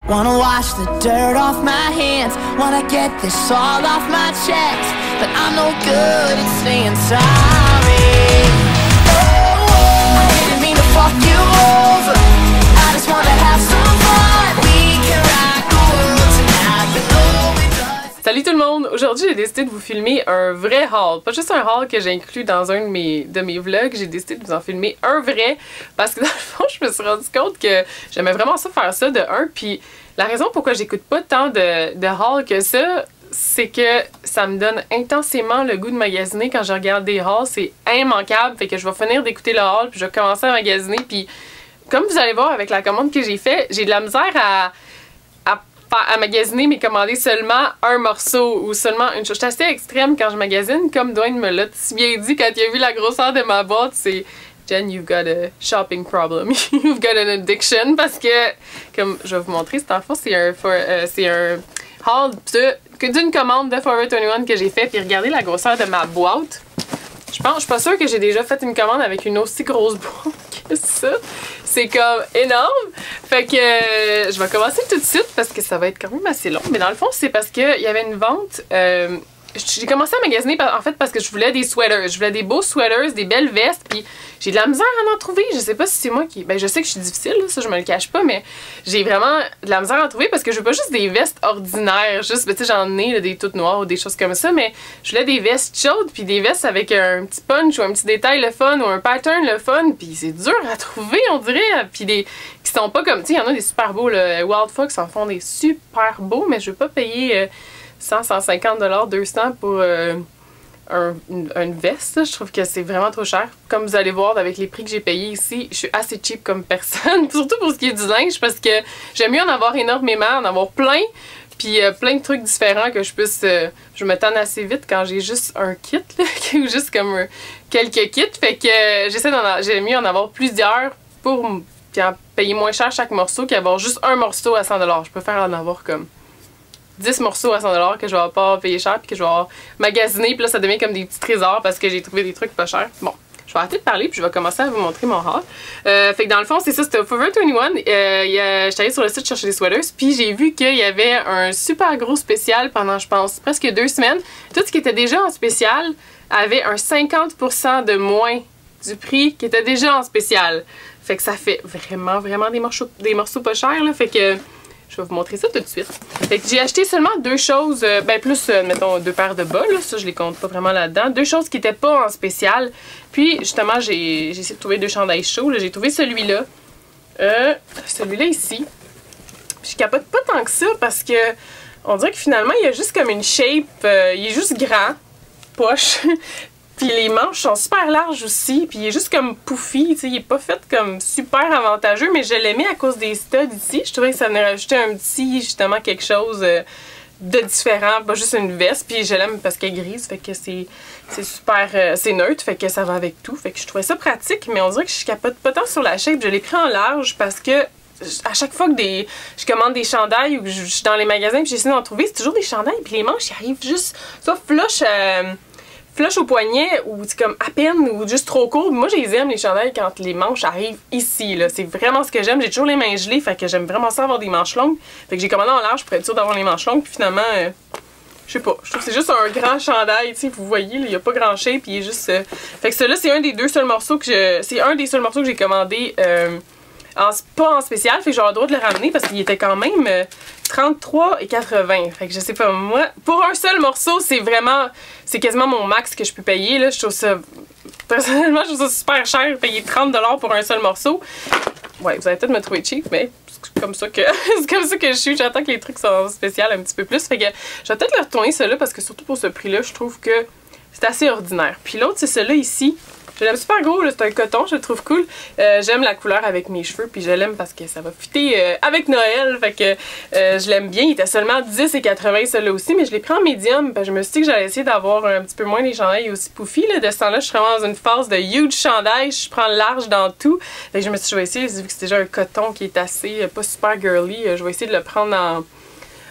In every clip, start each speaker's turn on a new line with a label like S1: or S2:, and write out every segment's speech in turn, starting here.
S1: Wanna wash the dirt off my hands, wanna get this all off my chest, but I'm no good at saying sorry. Oh, I didn't mean to fuck you over, I just wanna have some fun. We can rock the world tonight, but no it does.
S2: Salut tout le monde! Aujourd'hui j'ai décidé de vous filmer un vrai haul. Pas juste un haul que j'ai inclus dans un de mes vlogs, j'ai décidé de vous en filmer un vrai parce que dans le fond je me suis rendu compte que j'aimais vraiment ça faire ça de un, puis la raison pourquoi j'écoute pas tant de hauls que ça, c'est que ça me donne intensément le goût de magasiner quand je regarde des hauls, c'est immanquable, fait que je vais finir d'écouter le haul puis je vais commencer à magasiner, puis comme vous allez voir avec la commande que j'ai fait, j'ai de la misère à magasiner mais commander seulement un morceau ou seulement une chose. J'étais assez extrême quand je magasine, comme Dwayne me l'a si bien dit quand il a vu la grosseur de ma boîte, c'est Jen, you've got a shopping problem, you've got an addiction, parce que, comme je vais vous montrer, c'est en fond, c'est un haul d'une commande de Forever 21 que j'ai fait, puis regardez la grosseur de ma boîte. Je suis pas sûre que j'ai déjà fait une commande avec une aussi grosse boîte que ça. C'est comme énorme. Fait que je vais commencer tout de suite parce que ça va être quand même assez long. Mais dans le fond, c'est parce qu'il y avait une vente. J'ai commencé à magasiner en fait parce que je voulais des sweaters. Je voulais des beaux sweaters, des belles vestes, puis j'ai de la misère à en trouver. Je sais pas si c'est moi qui... Ben je sais que je suis difficile, là, ça je me le cache pas, mais j'ai vraiment de la misère à en trouver parce que je veux pas juste des vestes ordinaires, juste, ben, tu sais, j'en ai là, des toutes noires ou des choses comme ça, mais je voulais des vestes chaudes, puis des vestes avec un petit punch ou un petit détail le fun ou un pattern le fun, puis c'est dur à trouver, on dirait, puis des qui sont pas comme, tu sais, il y en a des super beaux, là, Wild Fox en font des super beaux, mais je veux pas payer... 100, 150 $, 200 pour une veste. Je trouve que c'est vraiment trop cher. Comme vous allez voir avec les prix que j'ai payés ici, je suis assez cheap comme personne. Surtout pour ce qui est du linge parce que j'aime mieux en avoir énormément, en avoir plein. Puis plein de trucs différents que je puisse... je me tanne assez vite quand j'ai juste un kit, là, ou juste comme quelques kits. Fait que j'aime mieux en avoir plusieurs pour payer moins cher chaque morceau qu'avoir juste un morceau à 100 $. Je préfère en avoir comme 10 morceaux à 100 $ que je vais pas payer cher puis que je vais magasiner, puis là ça devient comme des petits trésors parce que j'ai trouvé des trucs pas chers. Bon, je vais arrêter de parler puis je vais commencer à vous montrer mon haul. Fait que dans le fond c'est ça, c'était au Forever 21. J'étais allée sur le site chercher des sweaters puis j'ai vu qu'il y avait un super gros spécial pendant je pense presque 2 semaines. Tout ce qui était déjà en spécial avait un 50% de moins du prix qui était déjà en spécial. Fait que ça fait vraiment des morceaux pas chers là, fait que je vais vous montrer ça tout de suite. Fait que j'ai acheté seulement deux choses, ben plus, mettons, 2 paires de bas, là, ça je les compte pas vraiment là-dedans. 2 choses qui étaient pas en spécial. Puis, justement, j'ai essayé de trouver 2 chandails chauds. J'ai trouvé celui-là. Celui-là ici. Puis, je capote pas tant que ça parce que on dirait que finalement, il y a juste comme une shape, il est juste grand, poche. Puis les manches sont super larges aussi, puis il est juste comme pouffi, tu sais, il est pas fait comme super avantageux, mais je l'aimais à cause des studs ici. Je trouvais que ça venait rajouter un petit, justement, quelque chose de différent, pas juste une veste, puis je l'aime parce qu'elle est grise, fait que c'est super, c'est neutre, fait que ça va avec tout, fait que je trouvais ça pratique, mais on dirait que je capote pas tant sur la shape, je l'ai pris en large parce que à chaque fois que je commande des chandails ou que je suis dans les magasins puis j'essaie d'en trouver, c'est toujours des chandails, puis les manches, ils arrivent juste, soit flush au poignet ou comme à peine ou juste trop court. Moi, je les aime les chandails quand les manches arrivent ici. C'est vraiment ce que j'aime. J'ai toujours les mains gelées, fait que j'aime vraiment ça avoir des manches longues. Fait que j'ai commandé en large pour être sûre d'avoir les manches longues. Puis finalement, je sais pas. Je trouve que c'est juste un grand chandail. T'sais, vous voyez, il n'y a pas grand shape. Puis il est juste. Fait que celui-là, c'est un des seuls morceaux que j'ai commandé. Pas en spécial, fait que j'aurai le droit de le ramener parce qu'il était quand même 33,80. Fait que je sais pas, moi, pour un seul morceau, c'est quasiment mon max que je peux payer, là. Je trouve ça, personnellement, je trouve ça super cher, payer 30 $ pour un seul morceau. Ouais, vous allez peut-être me trouver cheap, mais c'est comme ça que je suis. J'attends que les trucs soient spéciaux un petit peu plus. Fait que je vais peut-être le retourner celui-là parce que surtout pour ce prix-là, je trouve que c'est assez ordinaire. Puis l'autre, c'est celui-là ici. Je l'aime super gros, c'est un coton, je le trouve cool. J'aime la couleur avec mes cheveux, puis je l'aime parce que ça va fitter avec Noël. Fait que je l'aime bien. Il était seulement 10,80 celui-là aussi, mais je l'ai pris en médium. Je me suis dit que j'allais essayer d'avoir un petit peu moins des chandails aussi poufis. De ce temps-là, je suis vraiment dans une phase de huge chandail. Je prends le large dans tout. Fait que je me suis dit, je vais essayer, vu que c'est déjà un coton qui est assez, pas super girly, je vais essayer de le prendre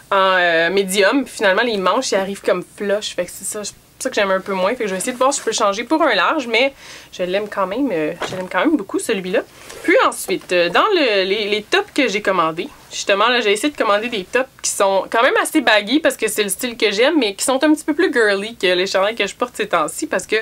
S2: en médium. Puis finalement, les manches, ils arrivent comme flush. Fait que c'est ça. pour ça que j'aime un peu moins. Fait que je vais essayer de voir si je peux changer pour un large, mais je l'aime quand même beaucoup celui-là. Puis ensuite, dans les tops que j'ai commandés, justement là j'ai essayé de commander des tops qui sont quand même assez baggy parce que c'est le style que j'aime, mais qui sont un petit peu plus girly que les chandails que je porte ces temps-ci parce que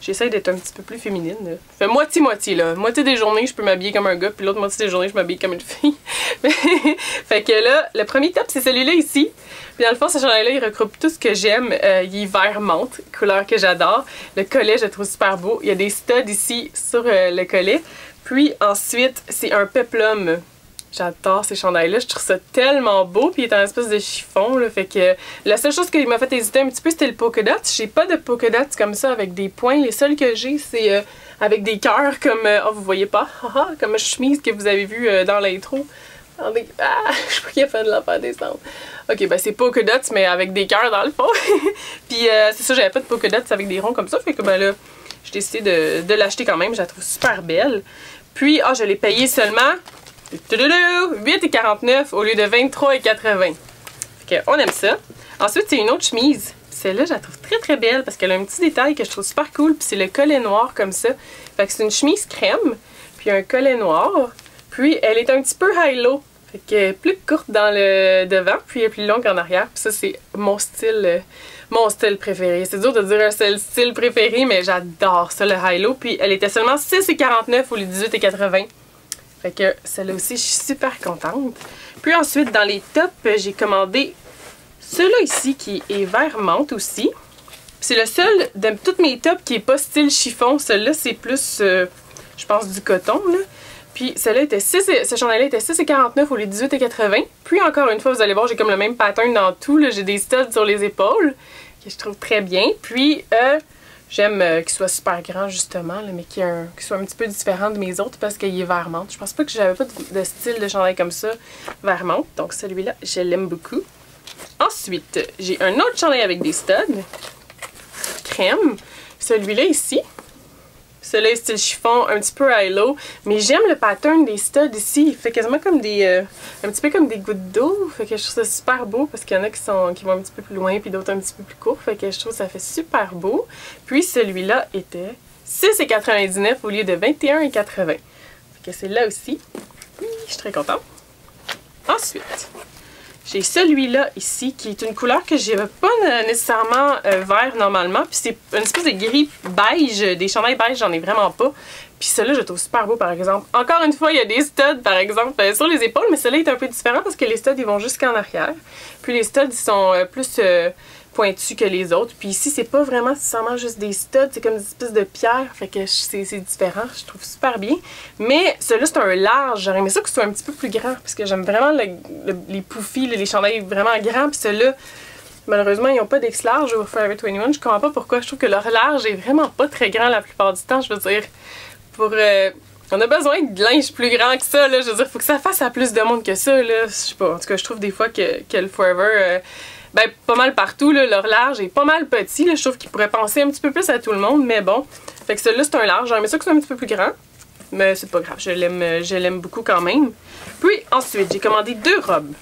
S2: j'essaie d'être un petit peu plus féminine. Là. Fait moitié-moitié, là. Moitié des journées, je peux m'habiller comme un gars, puis l'autre moitié des journées, je m'habille comme une fille. Fait que là, le premier top, c'est celui-là ici. Puis dans le fond, ce chandail-là, il regroupe tout ce que j'aime. Il est vert menthe, couleur que j'adore. Le collet, je le trouve super beau. Il y a des studs ici sur le collet. Puis ensuite, c'est un peplum. J'adore ces chandails-là, je trouve ça tellement beau, puis il est en espèce de chiffon, là, fait que la seule chose qui m'a fait hésiter un petit peu, c'était le polka dot. J'ai pas de polka dot comme ça avec des points, les seuls que j'ai, c'est avec des cœurs comme, oh vous voyez pas, comme chemise que vous avez vu dans l'intro. Attendez, je suis pas capable de la faire descendre. Ok, ben c'est polka dots, mais avec des cœurs dans le fond. Puis c'est ça, j'avais pas de polka dots avec des ronds comme ça, fait que ben là, j'ai décidé de l'acheter quand même, je la trouve super belle. Puis, je l'ai payé seulement 8,49 au lieu de 23,80. Fait que on aime ça. Ensuite, c'est une autre chemise. Celle-là, je la trouve très très belle parce qu'elle a un petit détail que je trouve super cool. Puis c'est le collet noir comme ça. Fait que c'est une chemise crème, puis un collet noir. Puis elle est un petit peu high-low. Fait qu'elle est plus courte dans le devant, puis elle est plus longue en arrière. Puis ça, c'est mon style préféré. C'est dur de dire un seul style préféré, mais j'adore ça, le high-low. Puis elle était seulement 6,49 au lieu de 18,80. Fait que celle-là aussi, je suis super contente. Puis ensuite, dans les tops, j'ai commandé celui-là ici qui est vert menthe aussi. C'est le seul de toutes mes tops qui est pas style chiffon. Celui-là, c'est plus, je pense, du coton, là. Puis celui-là était ce chandail-là était 6,49 au lieu de 18,80. Puis encore une fois, vous allez voir, j'ai comme le même pattern dans tout. J'ai des studs sur les épaules, que je trouve très bien. Puis, j'aime qu'il soit super grand justement, là, mais qu'il soit un petit peu différent de mes autres parce qu'il est vert menthe. Je pense pas que j'avais pas de style de chandail comme ça, vert menthe. Donc celui-là, je l'aime beaucoup. Ensuite, j'ai un autre chandail avec des studs, crème. Celui-là ici. Celui-là est style chiffon, un petit peu high-low. Mais j'aime le pattern des studs ici. Il fait quasiment comme des... un petit peu comme des gouttes d'eau. Fait que je trouve ça super beau parce qu'il y en a qui vont un petit peu plus loin puis d'autres un petit peu plus courts. Fait que je trouve que ça fait super beau. Puis celui-là était 6,99 au lieu de 21,80. Fait que c'est là aussi. Oui, je suis très contente. Ensuite, j'ai celui-là ici qui est une couleur que je n'ai pas nécessairement vert normalement. Puis c'est une espèce de gris beige. Des chandails beige, j'en ai vraiment pas. Puis celui-là, je le trouve super beau par exemple. Encore une fois, il y a des studs par exemple sur les épaules. Mais celui-là est un peu différent parce que les studs ils vont jusqu'en arrière. Puis les studs ils sont plus pointus que les autres. Puis ici, c'est pas vraiment nécessairement juste des studs. C'est comme des espèces de pierres. Fait que c'est différent. Je trouve super bien. Mais celui-là, c'est un large. J'aurais aimé ça que ce soit un petit peu plus grand. Parce que j'aime vraiment les poufis, les chandails vraiment grands. Puis celui-là, malheureusement, ils n'ont pas d'X large au Forever 21. Je comprends pas pourquoi. Je trouve que leur large est vraiment pas très grand la plupart du temps. Je veux dire, on a besoin de linge plus grand que ça. Là. Je veux dire, faut que ça fasse à plus de monde que ça. Là. Je sais pas. En tout cas, je trouve des fois que le Forever... ben, pas mal partout, là, leur large est pas mal petit. Là, je trouve qu'ils pourraient penser un petit peu plus à tout le monde, mais bon. Fait que celui-là, c'est un large. J'aimerais ça que c'est un petit peu plus grand. Mais c'est pas grave, je l'aime beaucoup quand même. Puis ensuite, j'ai commandé 2 robes.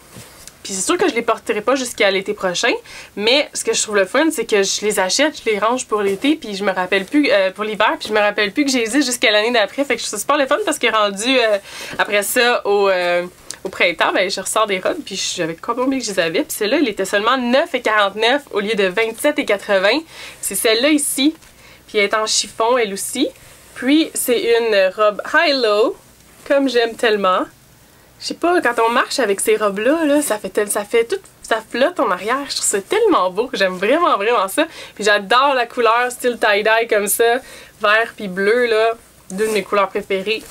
S2: Puis c'est sûr que je les porterai pas jusqu'à l'été prochain. Mais ce que je trouve le fun, c'est que je les achète, je les range pour l'été, puis je me rappelle plus, pour l'hiver, puis je me rappelle plus que j'ai existe jusqu'à l'année d'après. Fait que je trouve ça super le fun parce que rendu après ça au printemps, ben, je ressors des robes, puis j'avais complètement oublié que je les avais. Puis celle-là, elle était seulement 9,49 au lieu de 27,80. C'est celle-là ici. Puis elle est en chiffon, elle aussi. Puis c'est une robe high-low, comme j'aime tellement. Je sais pas, quand on marche avec ces robes-là, là, ça flotte en arrière. Je trouve ça tellement beau. J'aime vraiment, vraiment ça. Puis j'adore la couleur style tie-dye comme ça. Vert puis bleu, là. 2 de mes couleurs préférées.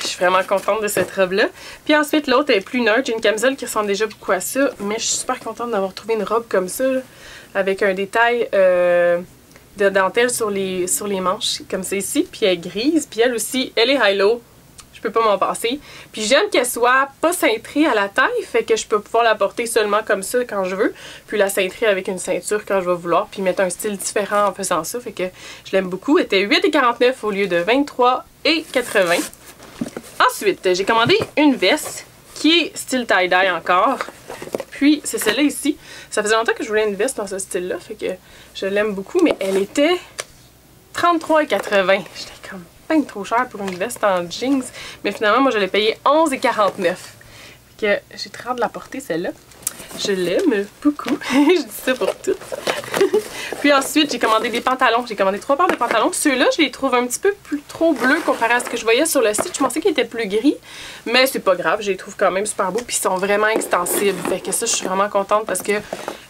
S2: Je suis vraiment contente de cette robe-là. Puis ensuite, l'autre est plus neutre. J'ai une camisole qui ressemble déjà beaucoup à ça. Mais je suis super contente d'avoir trouvé une robe comme ça, là, avec un détail de dentelle sur les manches, comme ça ici. Puis elle est grise. Puis elle aussi, elle est high-low. Je peux pas m'en passer. Puis j'aime qu'elle soit pas cintrée à la taille, fait que je peux pouvoir la porter seulement comme ça quand je veux. Puis la cintrer avec une ceinture quand je vais vouloir. Puis mettre un style différent en faisant ça. Fait que je l'aime beaucoup. Elle était 8,49 au lieu de 23,80. Ensuite, j'ai commandé une veste qui est style tie-dye encore. Puis c'est celle-là ici. Ça faisait longtemps que je voulais une veste dans ce style-là, fait que je l'aime beaucoup, mais elle était 33,80. J'étais comme ben trop cher pour une veste en jeans. Mais finalement, moi je l'ai payée 11,49. Fait que j'ai très hâte de la porter celle-là. Je l'aime beaucoup. Je dis ça pour toutes. Puis ensuite, j'ai commandé des pantalons. J'ai commandé 3 paires de pantalons. Ceux-là, je les trouve un petit peu plus trop bleus comparé à ce que je voyais sur le site. Je pensais qu'ils étaient plus gris, mais c'est pas grave. Je les trouve quand même super beaux. Puis ils sont vraiment extensibles. Fait que ça, je suis vraiment contente parce que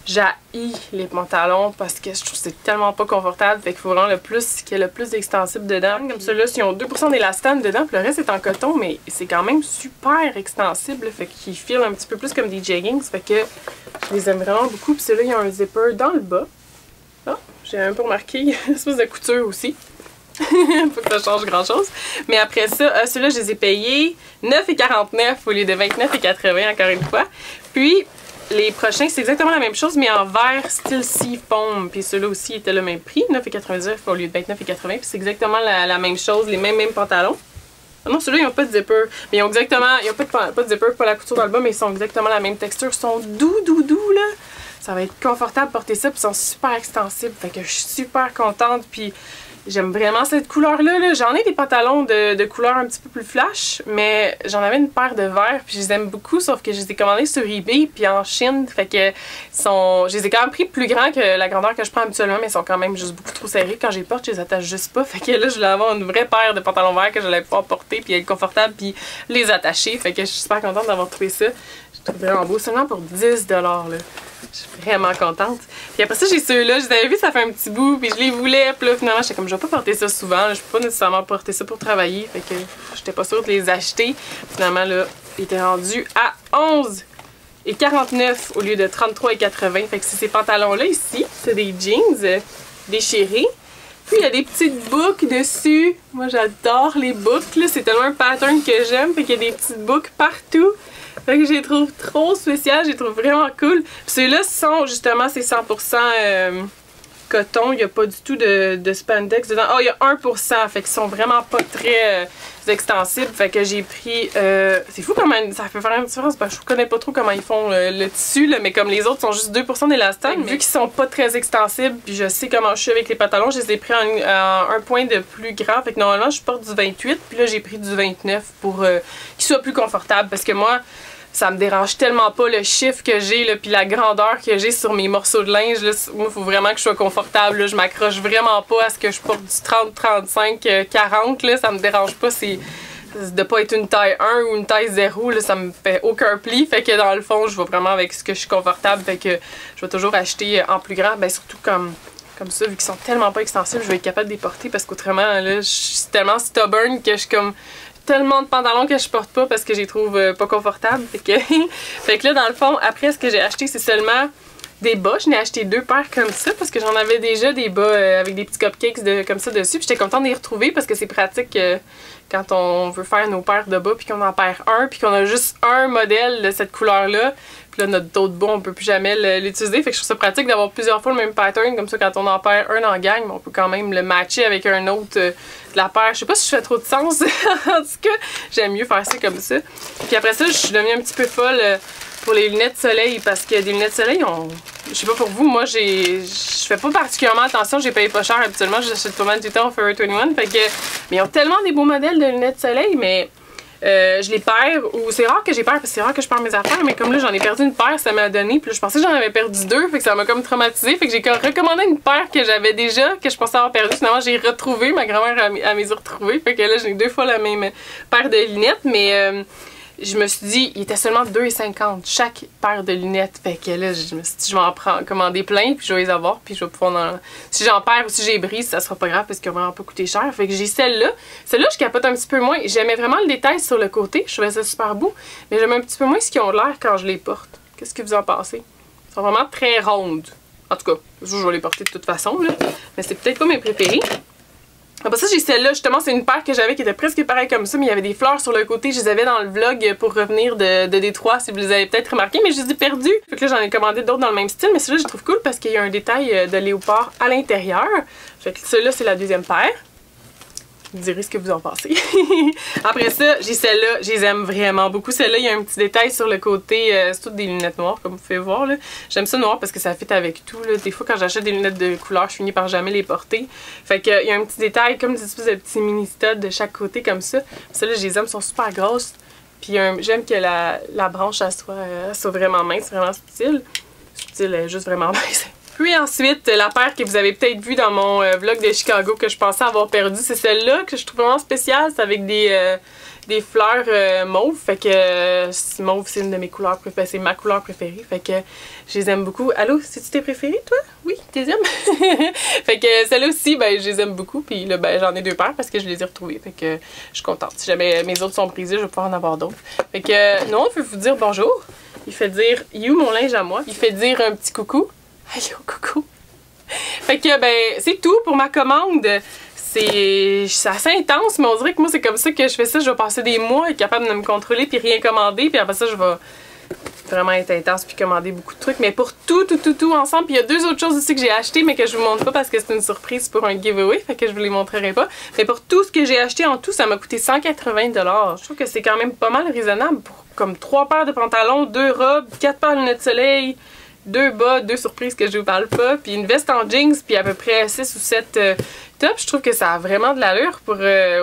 S2: j'haïs les pantalons parce que je trouve que c'est tellement pas confortable. Fait qu'il faut vraiment qu'il y ait le plus d'extensibles dedans. Comme ceux-là, ils ont 2% d'élastane dedans. Puis le reste est en coton, mais c'est quand même super extensible. Fait qu'ils filent un petit peu plus comme des jeggings. Fait que je les aime vraiment beaucoup. Puis ceux-là, il y a un zipper dans le bas. Ah, j'ai un peu remarqué, il y a une espèce de couture aussi. Faut que ça change grand chose. Mais après ça, ceux-là, je les ai payés 9,49 au lieu de 29,80 encore une fois. Puis les prochains, c'est exactement la même chose, mais en vert style seafoam. Puis ceux-là aussi étaient le même prix, 9,99 au lieu de 29,80. Puis c'est exactement la même chose, les mêmes pantalons. Ah non, ceux-là, ils n'ont pas de zipper. Mais ils ont exactement, ils n'ont pas de zipper, pas la couture dans le bas, mais ils sont exactement la même texture. Ils sont doux, là. Ça va être confortable de porter ça, puis ils sont super extensibles. Fait que je suis super contente, puis j'aime vraiment cette couleur-là. J'en ai des pantalons de couleur un petit peu plus flash, mais j'en avais une paire de verts, puis je les aime beaucoup, sauf que je les ai commandés sur eBay, puis en Chine. Fait que je les ai quand même pris plus grands que la grandeur que je prends habituellement, mais ils sont quand même juste beaucoup trop serrés. Quand je les porte, je les attache juste pas. Fait que là, je voulais avoir une vraie paire de pantalons verts que j'allais pouvoir porter, puis être confortable, puis les attacher. Fait que je suis super contente d'avoir trouvé ça. Je trouve vraiment beau, seulement pour 10 $, là. Je suis vraiment contente. Puis après ça, j'ai ceux-là. Je les avais vus, ça fait un petit bout. Puis je les voulais. Puis là, finalement, j'étais comme, je vais pas porter ça souvent. Là, je peux pas nécessairement porter ça pour travailler. Fait que j'étais pas sûre de les acheter. Finalement, là, ils étaient rendus à 11,49 au lieu de 33,80. Fait que c'est ces pantalons-là ici. C'est des jeans déchirés. Puis il y a des petites boucles dessus. Moi, j'adore les boucles. C'est tellement un pattern que j'aime. Fait qu'il y a des petites boucles partout. Fait que je les trouve trop spéciales, je les trouve vraiment cool. Puis ceux-là sont justement, c'est 100% coton, il n'y a pas du tout de spandex dedans. Oh, il y a 1%, fait qu'ils sont vraiment pas très extensibles. Fait que j'ai pris. C'est fou comment ça peut faire une différence, parce que je connais pas trop comment ils font le tissu, là, mais comme les autres sont juste 2% d'élastane, vu qu'ils sont pas très extensibles, puis je sais comment je suis avec les pantalons, je les ai pris en un point de plus grand. Fait que normalement, je porte du 28, puis là, j'ai pris du 29 pour qu'ils soient plus confortables, parce que moi, ça me dérange tellement pas le chiffre que j'ai, puis la grandeur que j'ai sur mes morceaux de linge. Là, moi, il faut vraiment que je sois confortable. Là. Je m'accroche vraiment pas à ce que je porte du 30, 35, 40. Là, ça me dérange pas. C'est de pas être une taille 1 ou une taille 0. Là, ça me fait aucun pli. Fait que dans le fond, je vais vraiment avec ce que je suis confortable. Fait que je vais toujours acheter en plus grand. Ben, surtout comme ça, vu qu'ils sont tellement pas extensibles, je vais être capable de les porter parce qu'autrement, là, je suis tellement stubborn que je suis comme tellement de pantalons que je porte pas parce que je les trouve pas confortables. Fait que là, dans le fond, après, ce que j'ai acheté, c'est seulement des bas. Je n'ai acheté 2 paires comme ça parce que j'en avais déjà des bas avec des petits cupcakes comme ça dessus. Puis j'étais contente de les retrouver parce que c'est pratique quand on veut faire nos paires de bas puis qu'on en perd un puis qu'on a juste un modèle de cette couleur-là. Puis là, notre d'autres bas, on peut plus jamais l'utiliser. Fait que je trouve ça pratique d'avoir plusieurs fois le même pattern. Comme ça, quand on en perd un en gang, on peut quand même le matcher avec un autre de la paire. Je sais pas si je fais trop de sens. En tout cas, j'aime mieux faire ça comme ça. Puis après ça, je suis devenue un petit peu folle pour les lunettes de soleil parce que des lunettes de soleil, je sais pas pour vous, moi je fais pas particulièrement attention, j'ai payé pas cher habituellement, j'achète pas mal du temps au Forever 21. Fait que, mais ils ont tellement des beaux modèles de lunettes de soleil, mais je les perds, ou c'est rare que j'ai perds parce que c'est rare que je perds mes affaires, mais comme là j'en ai perdu une paire, ça m'a donné, puis là, je pensais que j'en avais perdu 2, fait que ça m'a comme traumatisé, fait que j'ai recommandé une paire que j'avais déjà, que je pensais avoir perdu, finalement j'ai retrouvé, ma grand-mère a mes retrouvé, fait que là j'ai 2 fois la même paire de lunettes, mais je me suis dit, il était seulement 2,50 chaque paire de lunettes. Fait que là, je me suis dit, je vais en commander plein, puis je vais les avoir, puis je vais pouvoir si j'en perds ou si j'ai brise, ça sera pas grave parce qu'ils ont vraiment pas coûté cher. Fait que j'ai celle-là. Celle-là, je capote un petit peu moins. J'aimais vraiment le détail sur le côté. Je trouvais ça super beau. Mais j'aime un petit peu moins ce qu'ils ont l'air quand je les porte. Qu'est-ce que vous en pensez? Ils sont vraiment très rondes. En tout cas, je vais les porter de toute façon, là. Mais c'est peut-être pas mes préférés. Après ça, j'ai celle-là, justement, c'est une paire que j'avais qui était presque pareille comme ça, mais il y avait des fleurs sur le côté. Je les avais dans le vlog pour revenir de Détroit, si vous les avez peut-être remarqué, mais je les ai perdus. Fait que là, j'en ai commandé d'autres dans le même style, mais celui-là, je le trouve cool parce qu'il y a un détail de léopard à l'intérieur. Fait que celui-là, c'est la deuxième paire. Vous direz ce que vous en pensez. Après ça, j'ai celle-là. Je les aime vraiment beaucoup. Celle-là, il y a un petit détail sur le côté. C'est toutes des lunettes noires, comme vous pouvez voir. J'aime ça noir parce que ça fit avec tout. Là. Des fois, quand j'achète des lunettes de couleur, je finis par jamais les porter. Fait qu'il y a un petit détail, comme des espèces de petits mini-studs de chaque côté, comme ça. Celles-là, je les aime, sont super grosses. Puis j'aime que la branche, elle soit vraiment mince, vraiment subtile. Subtile, juste vraiment mince. Puis ensuite, la paire que vous avez peut-être vue dans mon vlog de Chicago que je pensais avoir perdu, c'est celle-là que je trouve vraiment spéciale. C'est avec des fleurs mauve. Fait que mauve, c'est une de mes couleurs préférées. C'est ma couleur préférée. Fait que je les aime beaucoup. Allô, c'est-tu tes préférées, toi? Oui, t'es aimes? Fait que celle-là aussi, ben, je les aime beaucoup. Puis là, ben, j'en ai 2 paires parce que je les ai retrouvées. Fait que je suis contente. Si jamais mes autres sont brisées, je vais pouvoir en avoir d'autres. Fait que non, je veux vous dire bonjour. Il fait dire « You, mon linge à moi ». Il fait dire un petit coucou. Allô, coucou! Fait que, ben, c'est tout pour ma commande. C'est assez intense, mais on dirait que moi, c'est comme ça que je fais ça. Je vais passer des mois être capable de me contrôler puis rien commander. Puis après ça, je vais vraiment être intense puis commander beaucoup de trucs. Mais pour tout ensemble. Puis il y a 2 autres choses aussi que j'ai acheté, mais que je vous montre pas parce que c'est une surprise pour un giveaway. Fait que je vous les montrerai pas. Mais pour tout ce que j'ai acheté en tout, ça m'a coûté 180 $. Je trouve que c'est quand même pas mal raisonnable pour comme 3 paires de pantalons, 2 robes, 4 paires de lunettes de soleil, 2 bas, 2 surprises que je vous parle pas, puis une veste en jeans, puis à peu près 6 ou 7 tops. Je trouve que ça a vraiment de l'allure pour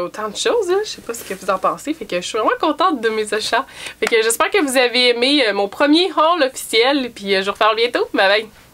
S2: autant de choses. Là. Je sais pas ce que vous en pensez. Fait que je suis vraiment contente de mes achats. Fait que j'espère que vous avez aimé mon premier haul officiel, puis je vous reparle bientôt. Bye bye!